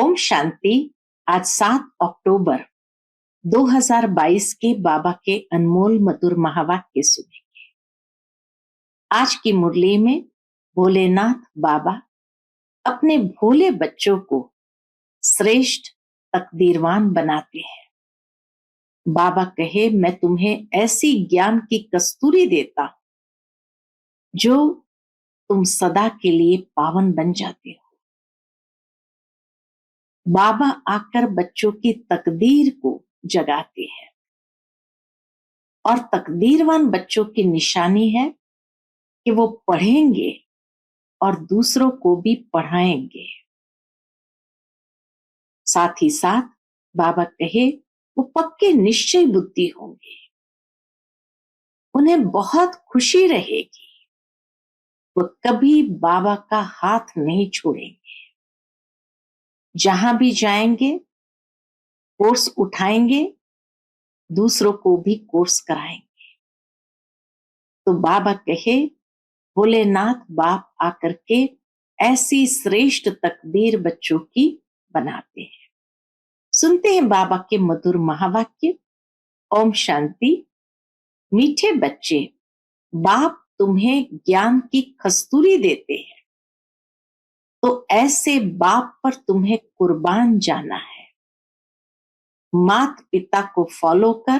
ओम शांति। आज 7 अक्टूबर 2022 के बाबा के अनमोल मधुर महावाक्य सुनेंगे। आज की मुरली में भोलेनाथ बाबा अपने भोले बच्चों को श्रेष्ठ तकदीरवान बनाते हैं। बाबा कहे, मैं तुम्हें ऐसी ज्ञान की कस्तूरी देता हूं जो तुम सदा के लिए पावन बन जाते हो। बाबा आकर बच्चों की तकदीर को जगाते हैं और तकदीरवान बच्चों की निशानी है कि वो पढ़ेंगे और दूसरों को भी पढ़ाएंगे। साथ ही साथ बाबा कहे, वो पक्के निश्चय बुद्धि होंगे, उन्हें बहुत खुशी रहेगी, वो कभी बाबा का हाथ नहीं छोड़ेंगे। जहां भी जाएंगे कोर्स उठाएंगे, दूसरों को भी कोर्स कराएंगे। तो बाबा कहे, भोलेनाथ बाप आकर के ऐसी श्रेष्ठ तकदीर बच्चों की बनाते हैं। सुनते हैं बाबा के मधुर महावाक्य। ओम शांति। मीठे बच्चे, बाप तुम्हें ज्ञान की कस्तूरी देते हैं, तो ऐसे बाप पर तुम्हें कुर्बान जाना है। माता पिता को फॉलो कर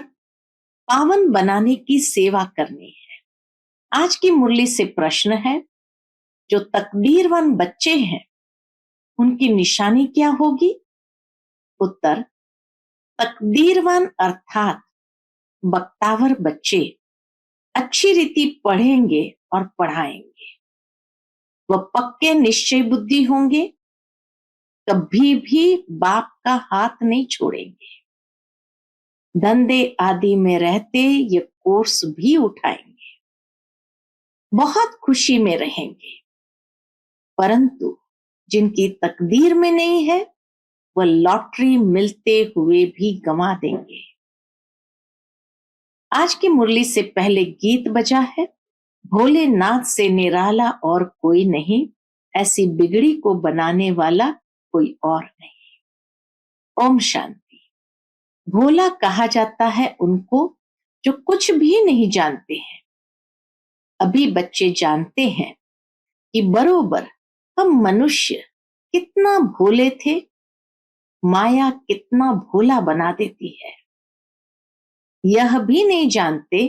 पावन बनाने की सेवा करनी है। आज की मुरली से प्रश्न है, जो तकदीरवान बच्चे हैं उनकी निशानी क्या होगी? उत्तर, तकदीरवान अर्थात बख्तावर बच्चे अच्छी रीति पढ़ेंगे और पढ़ाएंगे। वह पक्के निश्चय बुद्धि होंगे, कभी भी बाप का हाथ नहीं छोड़ेंगे। धंधे आदि में रहते ये कोर्स भी उठाएंगे, बहुत खुशी में रहेंगे। परंतु जिनकी तकदीर में नहीं है, वह लॉटरी मिलते हुए भी गंवा देंगे। आज की मुरली से पहले गीत बजा है, भोलेनाथ से निराला और कोई नहीं, ऐसी बिगड़ी को बनाने वाला कोई और नहीं। ओम शांति। भोला कहा जाता है उनको जो कुछ भी नहीं जानते हैं। अभी बच्चे जानते हैं कि बरोबर हम मनुष्य कितना भोले थे, माया कितना भोला बना देती है। यह भी नहीं जानते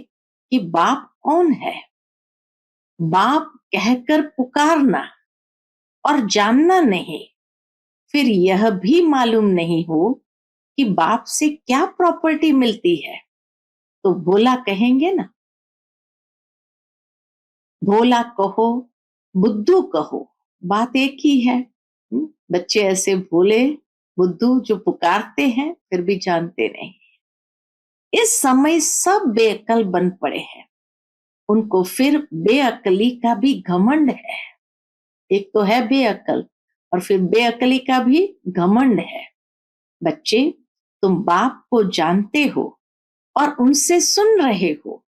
कि बाप कौन है। बाप कहकर पुकारना और जानना नहीं, फिर यह भी मालूम नहीं हो कि बाप से क्या प्रॉपर्टी मिलती है, तो भोला कहेंगे ना। भोला कहो, बुद्धू कहो, बात एक ही है। बच्चे ऐसे भोले बुद्धू जो पुकारते हैं फिर भी जानते नहीं। इस समय सब बेअकल बन पड़े हैं, उनको फिर बेअकली का भी घमंड है। एक तो है बेअकल और फिर बेअकली का भी घमंड है। बच्चे, तुम बाप को जानते हो और उनसे सुन रहे हो,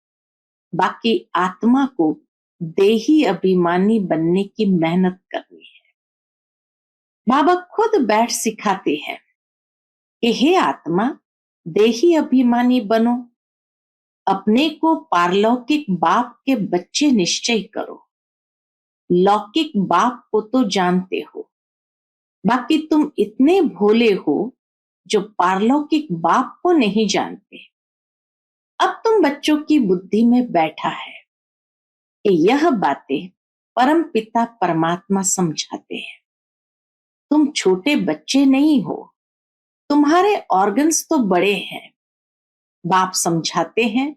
बाकी आत्मा को देही अभिमानी बनने की मेहनत करनी है। बाबा खुद बैठ सिखाते हैं कि हे आत्मा, देही अभिमानी बनो, अपने को पारलौकिक बाप के बच्चे निश्चय करो। लौकिक बाप को तो जानते हो, बाकी तुम इतने भोले हो जो पारलौकिक बाप को नहीं जानते। अब तुम बच्चों की बुद्धि में बैठा है कि यह बातें परम पिता परमात्मा समझाते हैं। तुम छोटे बच्चे नहीं हो, तुम्हारे ऑर्गन्स तो बड़े हैं। बाप समझाते हैं,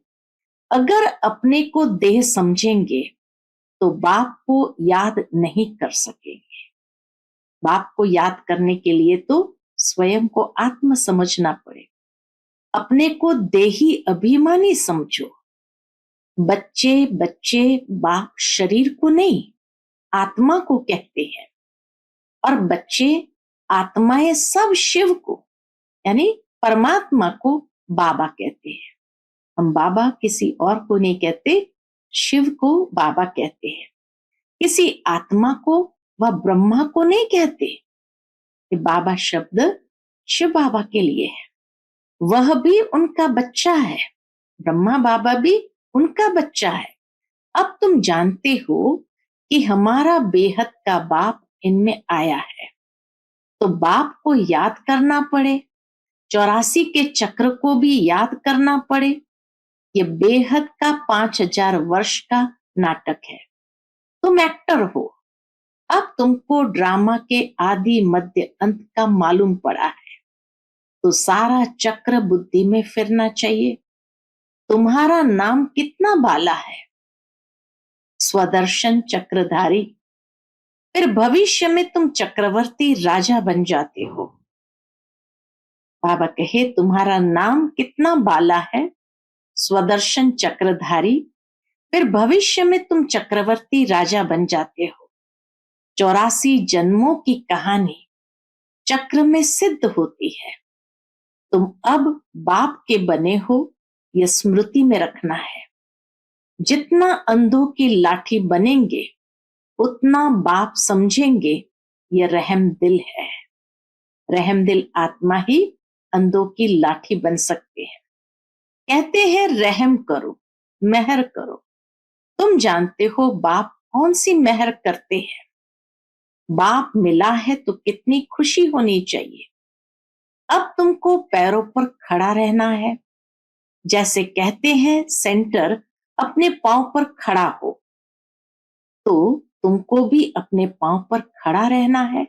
अगर अपने को देह समझेंगे तो बाप को याद नहीं कर सकेंगे। बाप को याद करने के लिए तो स्वयं को आत्म समझना पड़े। अपने को देही अभिमानी समझो। बच्चे बच्चे बाप शरीर को नहीं, आत्मा को कहते हैं, और बच्चे आत्माएं सब शिव को यानी परमात्मा को बाबा कहते हैं। हम बाबा किसी और को नहीं कहते, शिव को बाबा कहते हैं। किसी आत्मा को व ब्रह्मा को नहीं कहते, ये बाबा शब्द शिव बाबा के लिए है। वह भी उनका बच्चा है, ब्रह्मा बाबा भी उनका बच्चा है। अब तुम जानते हो कि हमारा बेहद का बाप इनमें आया है, तो बाप को याद करना पड़े, 84 के चक्र को भी याद करना पड़े। ये बेहद का 5000 वर्ष का नाटक है। तुम एक्टर हो, अब तुमको ड्रामा के आदि मध्य अंत का मालूम पड़ा है, तो सारा चक्र बुद्धि में फिरना चाहिए। तुम्हारा नाम कितना बाला है, स्वदर्शन चक्रधारी। फिर भविष्य में तुम चक्रवर्ती राजा बन जाते हो। बाबा कहे तुम्हारा नाम कितना बाला है, स्वदर्शन चक्रधारी। फिर भविष्य में तुम चक्रवर्ती राजा बन जाते हो। 84 जन्मों की कहानी चक्र में सिद्ध होती है। तुम अब बाप के बने हो, यह स्मृति में रखना है। जितना अंधों की लाठी बनेंगे उतना बाप समझेंगे यह रहम दिल है। रहम दिल आत्मा ही अंधों की लाठी बन सकते हैं। कहते हैं रहम करो, मेहर करो। तुम जानते हो बाप कौन सी मेहर करते हैं। बाप मिला है तो कितनी खुशी होनी चाहिए। अब तुमको पैरों पर खड़ा रहना है। जैसे कहते हैं सेंटर अपने पांव पर खड़ा हो, तो तुमको भी अपने पांव पर खड़ा रहना है।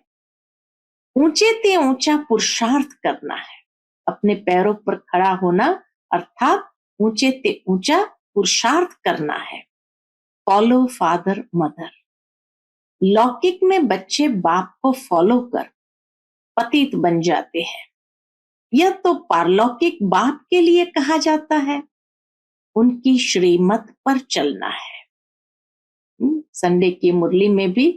ऊंचे ते ऊंचा पुरुषार्थ करना है। अपने पैरों पर खड़ा होना अर्थात ऊंचे ते ऊंचा पुरुषार्थ करना है। Follow father mother. लौकिक में बच्चे बाप को फॉलो कर पतित बन जाते हैं। यह तो पारलौकिक बाप के लिए कहा जाता है। उनकी श्रीमत पर चलना है। संडे की मुरली में भी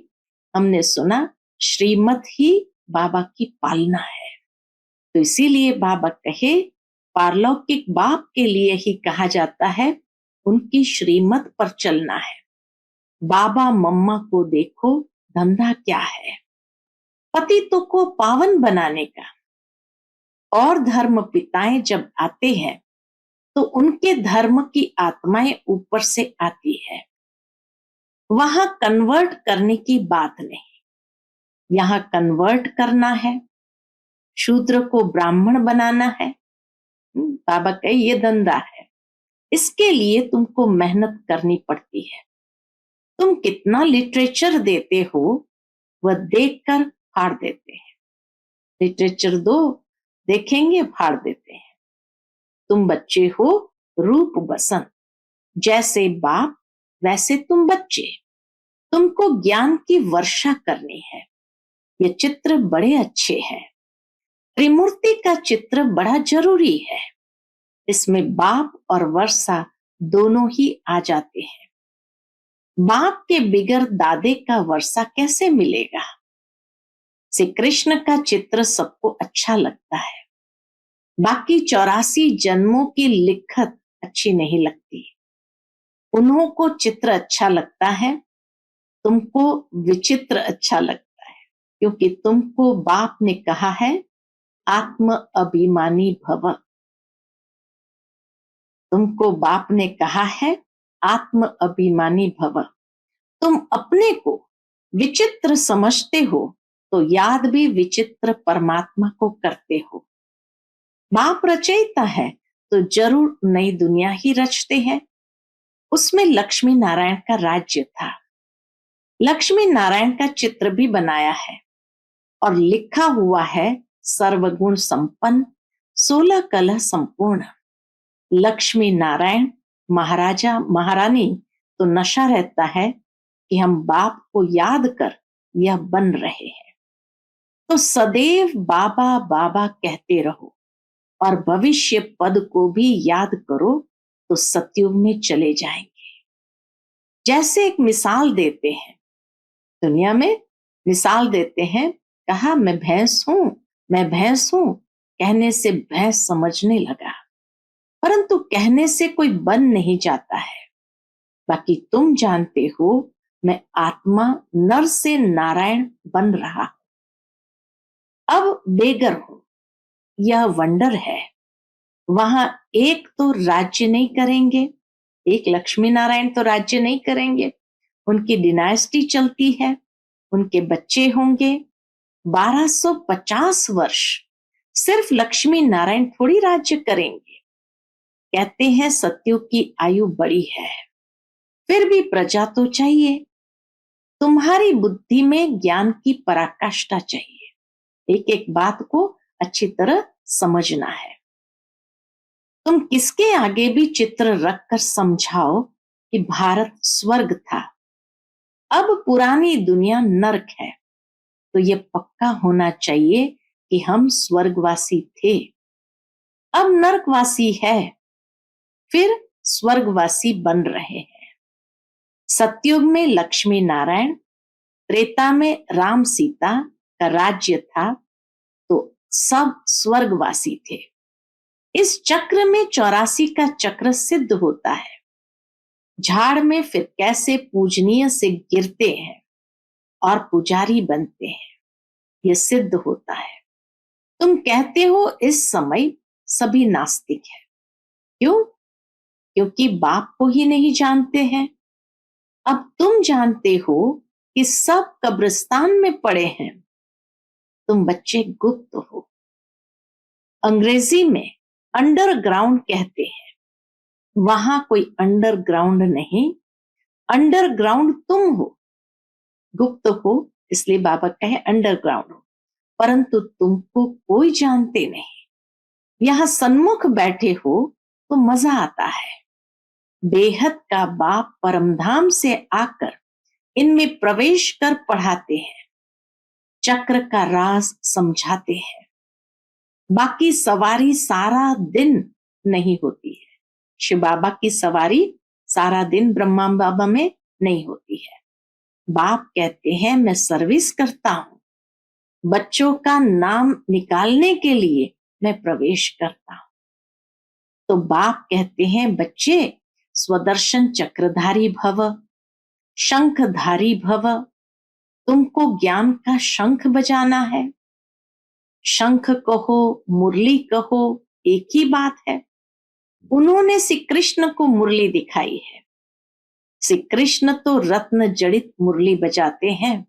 हमने सुना श्रीमत ही बाबा की पालना है। तो इसीलिए बाबा कहे पारलौकिक बाप के लिए ही कहा जाता है उनकी श्रीमत पर चलना है। बाबा मम्मा को देखो धंधा क्या है, पतितों को पावन बनाने का। और धर्म पिताएं जब आते हैं तो उनके धर्म की आत्माएं ऊपर से आती है। वहां कन्वर्ट करने की बात नहीं, यहां कन्वर्ट करना है। शूद्र को ब्राह्मण बनाना है। बाबा कहे ये धंधा है, इसके लिए तुमको मेहनत करनी पड़ती है। तुम कितना लिटरेचर देते हो वह देखकर फाड़ देते हैं। लिटरेचर दो, देखेंगे फाड़ देते हैं। तुम बच्चे हो रूप बसंत, जैसे बाप वैसे तुम बच्चे। तुमको ज्ञान की वर्षा करनी है। ये चित्र बड़े अच्छे हैं। त्रिमूर्ति का चित्र बड़ा जरूरी है। इसमें बाप और वर्षा दोनों ही आ जाते हैं। बाप के बिगर दादे का वर्षा कैसे मिलेगा। श्री कृष्ण का चित्र सबको अच्छा लगता है, बाकी 84 जन्मों की लिखत अच्छी नहीं लगती। उन्हों को चित्र अच्छा लगता है, तुमको विचित्र अच्छा लगता है, क्योंकि तुमको बाप ने कहा है आत्म अभिमानी भव। तुमको बाप ने कहा है आत्म अभिमानी भव। तुम अपने को विचित्र समझते हो तो याद भी विचित्र परमात्मा को करते हो। बाप रचयिता है तो जरूर नई दुनिया ही रचते हैं। उसमें लक्ष्मी नारायण का राज्य था। लक्ष्मी नारायण का चित्र भी बनाया है और लिखा हुआ है सर्वगुण संपन्न 16 कला संपूर्ण। लक्ष्मी नारायण महाराजा महारानी तो नशा रहता है कि हम बाप को याद कर यह बन रहे हैं। तो सदैव बाबा बाबा कहते रहो और भविष्य पद को भी याद करो तो सतयुग में चले जाएंगे। जैसे एक मिसाल देते हैं, दुनिया में मिसाल देते हैं, कहा मैं भैंस हूं, मैं भैंस हूं। कहने से भैंस समझने लगा, परंतु कहने से कोई बन नहीं जाता है। बाकी तुम जानते हो मैं आत्मा नर से नारायण बन रहा। अब बेगर हूं, यह वंडर है। वहां एक तो राज्य नहीं करेंगे, एक लक्ष्मी नारायण तो राज्य नहीं करेंगे, उनकी डिनास्टी चलती है, उनके बच्चे होंगे। 1250 वर्ष सिर्फ लक्ष्मी नारायण थोड़ी राज्य करेंगे। कहते हैं सत्युग की आयु बड़ी है, फिर भी प्रजा तो चाहिए। तुम्हारी बुद्धि में ज्ञान की पराकाष्ठा चाहिए। एक एक बात को अच्छी तरह समझना है। तुम किसके आगे भी चित्र रखकर समझाओ कि भारत स्वर्ग था, अब पुरानी दुनिया नरक है, तो ये पक्का होना चाहिए कि हम स्वर्गवासी थे, अब नरकवासी है, फिर स्वर्गवासी बन रहे हैं। सतयुग में लक्ष्मी नारायण, त्रेता में राम सीता का राज्य था, तो सब स्वर्गवासी थे। इस चक्र में 84 का चक्र सिद्ध होता है। झाड़ में फिर कैसे पूजनीय से गिरते हैं और पुजारी बनते हैं, यह सिद्ध होता है। तुम कहते हो इस समय सभी नास्तिक है, क्यों? क्योंकि बाप को ही नहीं जानते हैं। अब तुम जानते हो कि सब कब्रिस्तान में पड़े हैं, तुम बच्चे गुप्त हो। अंग्रेजी में अंडरग्राउंड कहते हैं, वहां कोई अंडरग्राउंड नहीं, अंडरग्राउंड तुम हो। गुप्त हो इसलिए बाबा कहे अंडरग्राउंड हो, परंतु तुमको कोई जानते नहीं। यहां सन्मुख बैठे हो तो मजा आता है। बेहद का बाप परमधाम से आकर इनमें प्रवेश कर पढ़ाते हैं, चक्र का राज समझाते हैं। बाकी सवारी सारा दिन नहीं होती है। शिव बाबा की सवारी सारा दिन ब्रह्मा बाबा में नहीं होती है। बाप कहते हैं मैं सर्विस करता हूं, बच्चों का नाम निकालने के लिए मैं प्रवेश करता हूं। तो बाप कहते हैं बच्चे स्वदर्शन चक्रधारी भव, शंखधारी भव। तुमको ज्ञान का शंख बजाना है। शंख कहो मुरली कहो एक ही बात है। उन्होंने श्री कृष्ण को मुरली दिखाई है। श्री कृष्ण तो रत्न जड़ित मुरली बजाते हैं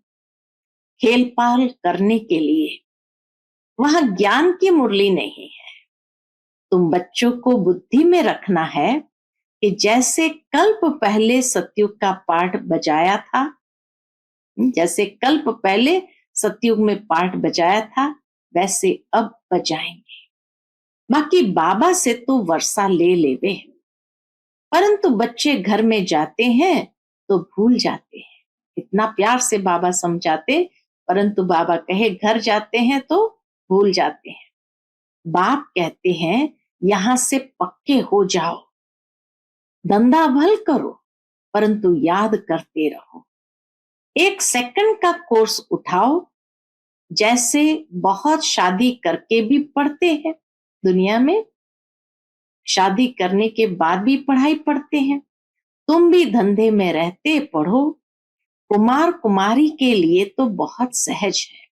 खेल पाल करने के लिए, वहां ज्ञान की मुरली नहीं है। तुम बच्चों को बुद्धि में रखना है कि जैसे कल्प पहले सतयुग का पाठ बजाया था, जैसे कल्प पहले सतयुग में पाठ बजाया था, वैसे अब बजाएंगे। बाकी बाबा से तो वर्षा ले लेवे, परंतु बच्चे घर में जाते हैं तो भूल जाते हैं। इतना प्यार से बाबा समझाते, परंतु बाबा कहे घर जाते हैं तो भूल जाते हैं। बाप कहते हैं यहां से पक्के हो जाओ, धंधा भल करो, परंतु याद करते रहो। 1 सेकंड का कोर्स उठाओ, जैसे बहुत शादी करके भी पढ़ते हैं। दुनिया में शादी करने के बाद भी पढ़ाई पढ़ते हैं। तुम भी धंधे में रहते पढ़ो। कुमार कुमारी के लिए तो बहुत सहज है।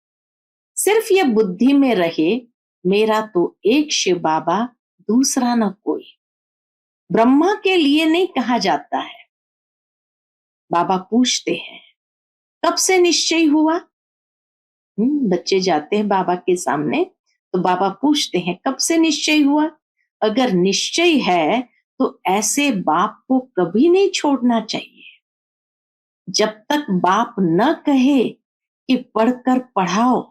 सिर्फ ये बुद्धि में रहे मेरा तो एक शिव बाबा, दूसरा न कोई। ब्रह्मा के लिए नहीं कहा जाता है। बाबा पूछते हैं कब से निश्चय हुआ? बच्चे जाते हैं बाबा के सामने तो बाबा पूछते हैं कब से निश्चय हुआ? अगर निश्चय है तो ऐसे बाप को कभी नहीं छोड़ना चाहिए। जब तक बाप न कहे कि पढ़कर पढ़ाओ,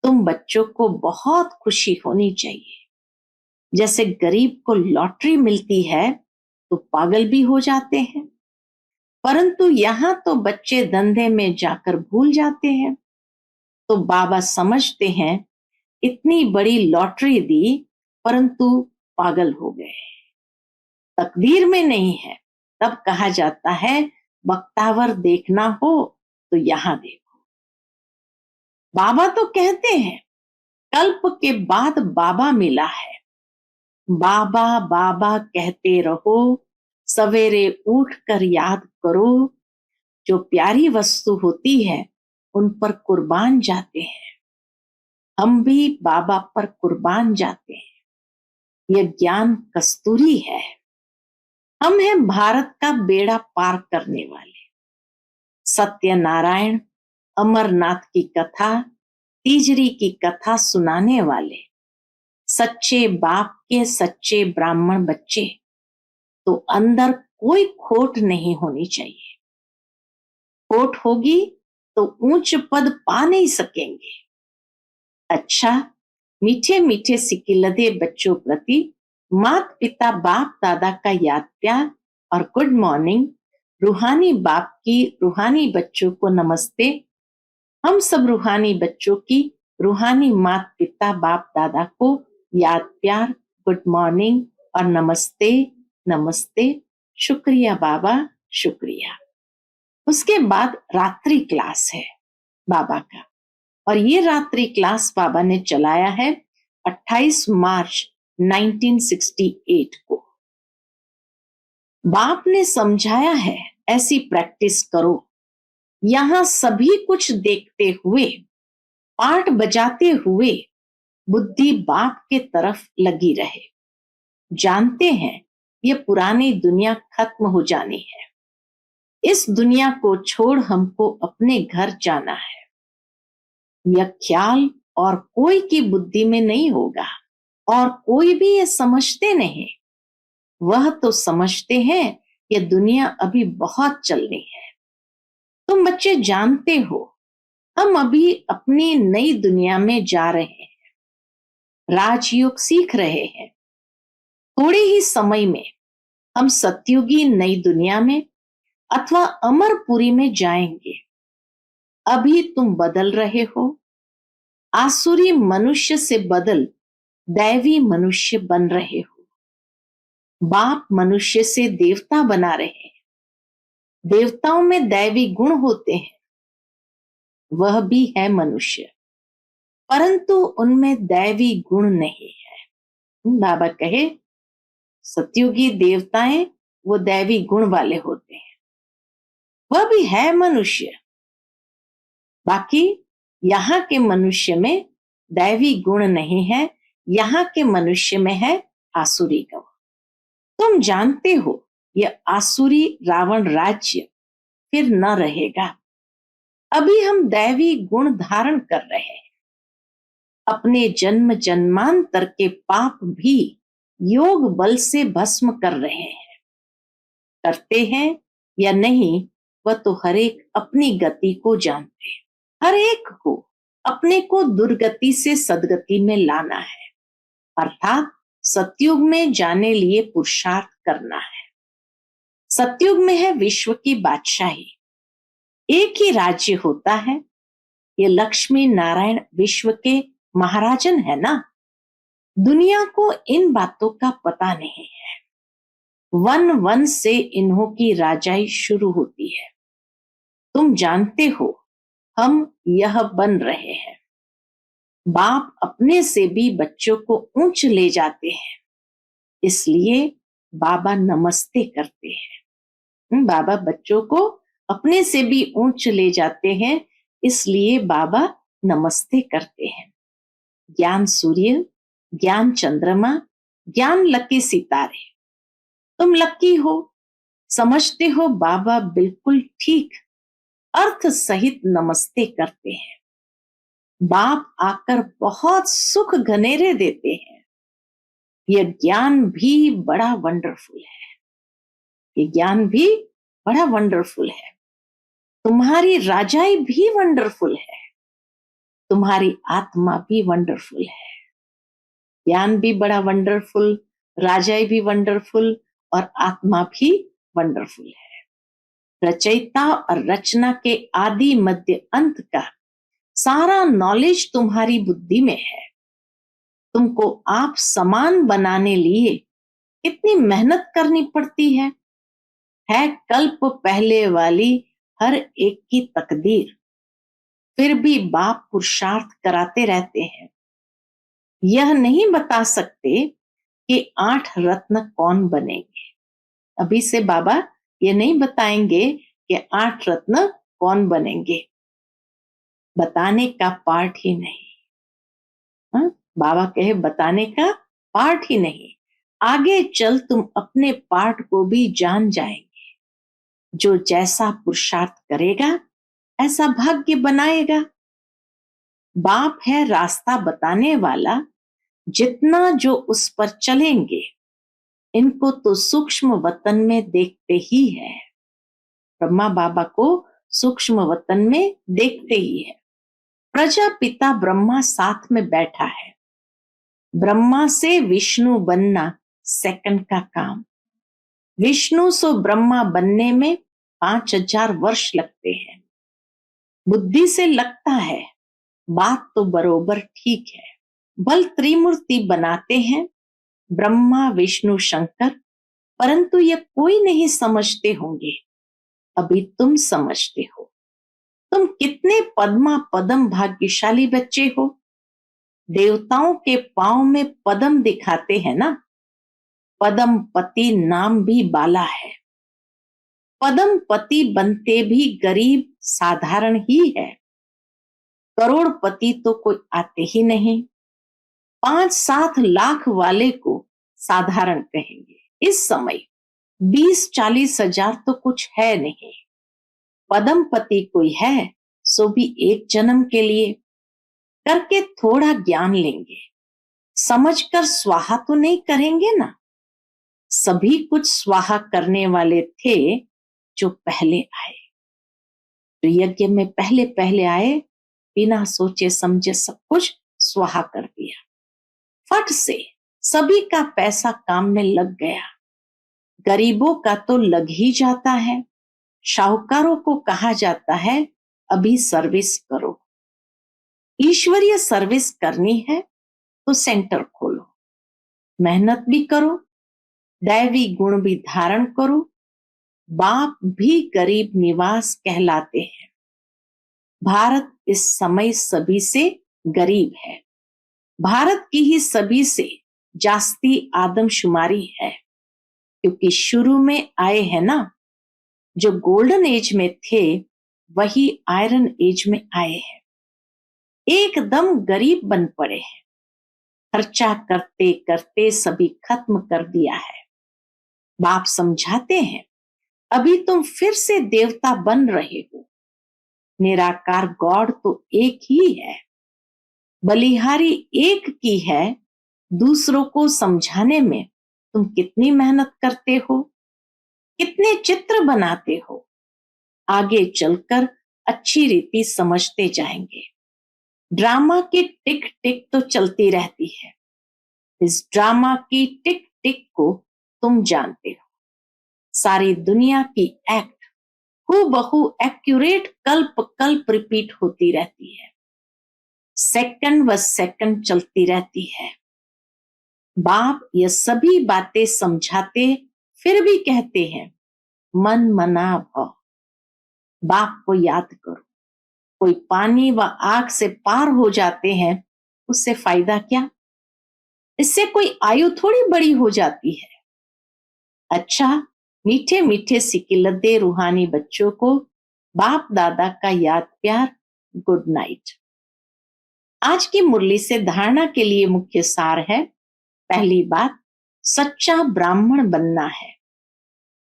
तुम बच्चों को बहुत खुशी होनी चाहिए। जैसे गरीब को लॉटरी मिलती है तो पागल भी हो जाते हैं, परंतु यहां तो बच्चे धंधे में जाकर भूल जाते हैं। तो बाबा समझते हैं इतनी बड़ी लॉटरी दी परंतु पागल हो गए, तकदीर में नहीं है। तब कहा जाता है बख्तावर देखना हो तो यहां देखो। बाबा तो कहते हैं कल्प के बाद बाबा मिला है। बाबा बाबा कहते रहो, सवेरे उठ कर याद करो। जो प्यारी वस्तु होती है उन पर कुर्बान जाते हैं। हम भी बाबा पर कुर्बान जाते हैं। यह ज्ञान कस्तूरी है। हम हैं भारत का बेड़ा पार करने वाले। सत्यनारायण, अमरनाथ की कथा, तीजरी की कथा सुनाने वाले सच्चे बाप के सच्चे ब्राह्मण बच्चे। तो अंदर कोई खोट नहीं होनी चाहिए। खोट होगी तो ऊंच पद पा नहीं सकेंगे। अच्छा, मीठे मीठे सिकिलदे बच्चों प्रति माता पिता बाप दादा का याद प्यार और गुड मॉर्निंग। रूहानी बाप की रूहानी बच्चों को नमस्ते। हम सब रूहानी बच्चों की रूहानी माता पिता बाप दादा को याद प्यार, गुड मॉर्निंग और नमस्ते नमस्ते। शुक्रिया बाबा, शुक्रिया। उसके बाद रात्रि क्लास है बाबा का, और ये रात्रि क्लास बाबा ने चलाया है 28 मार्च 1968 को। बाप ने समझाया है ऐसी प्रैक्टिस करो। यहां सभी कुछ देखते हुए, पाठ बजाते हुए बुद्धि बाप के तरफ लगी रहे। जानते हैं ये पुरानी दुनिया खत्म हो जानी है। इस दुनिया को छोड़ हमको अपने घर जाना है। यह ख्याल और कोई की बुद्धि में नहीं होगा, और कोई भी ये समझते नहीं। वह तो समझते हैं ये दुनिया अभी बहुत चलनी है। तुम बच्चे जानते हो हम अभी अपनी नई दुनिया में जा रहे हैं, राजयोग सीख रहे हैं। थोड़े ही समय में हम सतयुगी नई दुनिया में अथवा अमरपुरी में जाएंगे। अभी तुम बदल रहे हो। आसुरी मनुष्य से बदल दैवी मनुष्य बन रहे हो। बाप मनुष्य से देवता बना रहे हैं। देवताओं में दैवी गुण होते हैं, वह भी है मनुष्य, परंतु उनमें दैवी गुण नहीं है। बाबा कहे सतयुगी देवताएं वो दैवी गुण वाले होते हैं, वह भी है मनुष्य। बाकी यहाँ के मनुष्य में दैवी गुण नहीं है, यहाँ के मनुष्य में है आसुरी गुण। तुम जानते हो यह आसुरी रावण राज्य फिर न रहेगा। अभी हम दैवी गुण धारण कर रहे हैं। अपने जन्म जन्मांतर के पाप भी योग बल से भस्म कर रहे हैं। करते हैं या नहीं वह तो हर एक अपनी गति को जानते हैं। हर एक को अपने को दुर्गति से सदगति में लाना है, अर्थात सतयुग में जाने लिए पुरुषार्थ करना है। सतयुग में है विश्व की बादशाही। एक ही राज्य होता है। ये लक्ष्मी नारायण विश्व के महाराजन है ना। दुनिया को इन बातों का पता नहीं है। वन वन से इन्हों की राजाई शुरू होती है। तुम जानते हो हम यह बन रहे हैं। बाप अपने से भी बच्चों को ऊंच ले जाते हैं, इसलिए बाबा नमस्ते करते हैं। बाबा बच्चों को अपने से भी ऊंच ले जाते हैं, इसलिए बाबा नमस्ते करते हैं। ज्ञान सूर्य, ज्ञान चंद्रमा, ज्ञान लकी सितारे। तुम लकी हो, समझते हो बाबा बिल्कुल ठीक अर्थ सहित नमस्ते करते हैं। बाप आकर बहुत सुख घनेरे देते हैं। यह ज्ञान भी बड़ा वंडरफुल है। ये ज्ञान भी बड़ा वंडरफुल है। तुम्हारी राजाई भी वंडरफुल है। तुम्हारी आत्मा भी वंडरफुल है। ज्ञान भी बड़ा वंडरफुल, राजाई भी वंडरफुल और आत्मा भी वंडरफुल है। रचयिता और रचना के आदि मध्य अंत का सारा नॉलेज तुम्हारी बुद्धि में है। तुमको आप समान बनाने लिए कितनी मेहनत करनी पड़ती है कल्प पहले वाली हर एक की तकदीर। फिर भी बाप पुरुषार्थ कराते रहते हैं। यह नहीं बता सकते कि 8 रत्न कौन बनेंगे। अभी से बाबा ये नहीं बताएंगे कि 8 रत्न कौन बनेंगे। बताने का पार्ट ही नहीं। बाबा कहे बताने का पार्ट ही नहीं, आगे चल तुम अपने पार्ट को भी जान जाएंगे। जो जैसा पुरुषार्थ करेगा ऐसा भाग्य बनाएगा। बाप है रास्ता बताने वाला, जितना जो उस पर चलेंगे, इनको तो सूक्ष्म वतन में देखते ही है। ब्रह्मा बाबा को सूक्ष्म वतन में देखते ही है। प्रजापिता ब्रह्मा साथ में बैठा है। ब्रह्मा से विष्णु बनना सेकंड का काम। विष्णु से ब्रह्मा बनने में 5000 वर्ष लगते हैं। बुद्धि से लगता है बात तो बरोबर ठीक है। बल त्रिमूर्ति बनाते हैं ब्रह्मा विष्णु शंकर, परंतु ये कोई नहीं समझते होंगे। अभी तुम समझते हो। तुम कितने पद्मा पदम भाग्यशाली बच्चे हो। देवताओं के पांव में पदम दिखाते हैं ना, पदम पति नाम भी बाला है। पदम पति बनते भी गरीब साधारण ही है। करोड़पति तो कोई आते ही नहीं। 5-7 लाख वाले को साधारण कहेंगे। इस समय 20-40 हजार तो कुछ है नहीं। पदमपति कोई है सो भी एक जन्म के लिए करके थोड़ा ज्ञान लेंगे, समझकर स्वाहा तो नहीं करेंगे ना। सभी कुछ स्वाहा करने वाले थे जो पहले आए। तो यज्ञ में पहले पहले आए, बिना सोचे समझे सब कुछ स्वाहा कर दिया। फट से सभी का पैसा काम में लग गया। गरीबों का तो लग ही जाता है। शाहूकारों को कहा जाता है अभी सर्विस करो। ईश्वरीय सर्विस करनी है तो सेंटर खोलो, मेहनत भी करो, दैवी गुण भी धारण करो। बाप भी गरीब निवास कहलाते हैं। भारत इस समय सभी से गरीब है। भारत की ही सभी से जास्ती आदमशुमारी है, क्योंकि शुरू में आए हैं ना, जो गोल्डन एज में थे वही आयरन एज में आए हैं। एकदम गरीब बन पड़े हैं। खर्चा करते करते सभी खत्म कर दिया है। बाप समझाते हैं अभी तुम फिर से देवता बन रहे हो। निराकार गॉड तो एक ही है। बलिहारी एक की है। दूसरों को समझाने में तुम कितनी मेहनत करते हो, कितने चित्र बनाते हो। आगे चलकर अच्छी रीति समझते जाएंगे। ड्रामा की टिक टिक तो चलती रहती है। इस ड्रामा की टिक टिक को तुम जानते हो। सारी दुनिया की एक्ट हूबहू एक्यूरेट कल्प कल्प रिपीट होती रहती है। सेकंड व सेकंड चलती रहती है। बाप ये सभी बातें समझाते फिर भी कहते हैं मन मना भव। बाप को याद करो। कोई पानी व आग से पार हो जाते हैं, उससे फायदा क्या। इससे कोई आयु थोड़ी बड़ी हो जाती है। अच्छा, मीठे मीठे सिकिलते रूहानी बच्चों को बाप दादा का याद प्यार, गुड नाइट। आज की मुरली से धारणा के लिए मुख्य सार है। पहली बात, सच्चा ब्राह्मण बनना है।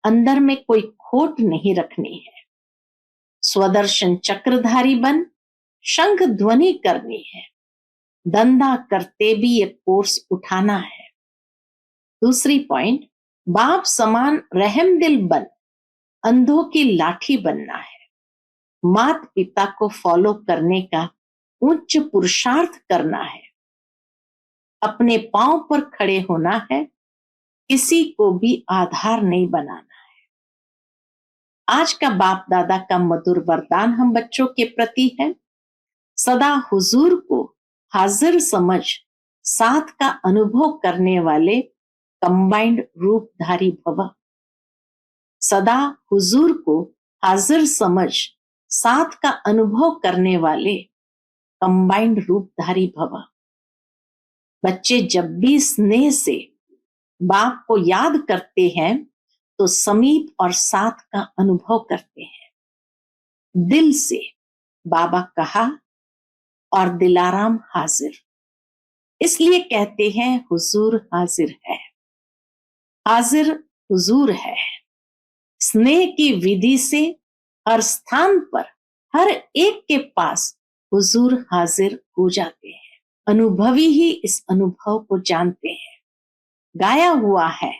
अंदर में कोई खोट नहीं रखनी है। स्वदर्शन चक्रधारी बन शंख ध्वनि करनी है। धंधा करते भी ये कोर्स उठाना है। दूसरी पॉइंट, बाप समान रहम दिल बन अंधों की लाठी बनना है। माता पिता को फॉलो करने का उच्च पुरुषार्थ करना है। अपने पांव पर खड़े होना है, किसी को भी आधार नहीं बनाना है। आज का बाप दादा का मधुर वरदान हम बच्चों के प्रति है। सदा हुजूर को हाजिर समझ साथ का अनुभव करने वाले कंबाइंड रूपधारी भव। सदा हुजूर को हाजिर समझ साथ का अनुभव करने वाले कंबाइंड रूपधारी भव। बच्चे जब भी स्नेह से बाप को याद करते हैं तो समीप और साथ का अनुभव करते हैं। दिल से बाबा कहा और दिलाराम हाजिर। इसलिए कहते हैं हुजूर हाजिर है, हाजिर हुजूर है। स्नेह की विधि से हर स्थान पर हर एक के पास हुजूर हाजिर हो जाते हैं। अनुभवी ही इस अनुभव को जानते हैं। गाया हुआ है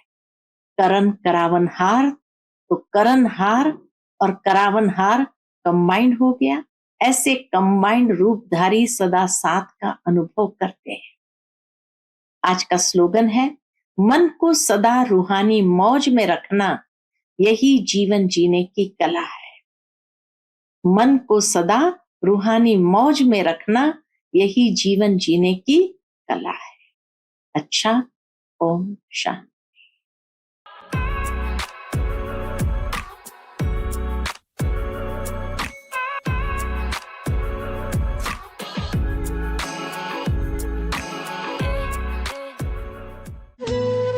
करण करावनहार, तो करणहार और करावनहार कंबाइंड हो गया। ऐसे कंबाइंड रूपधारी सदा साथ का अनुभव करते हैं। आज का स्लोगन है, मन को सदा रूहानी मौज में रखना, यही जीवन जीने की कला है। मन को सदा रूहानी मौज में रखना, यही जीवन जीने की कला है। अच्छा, ओम शांति।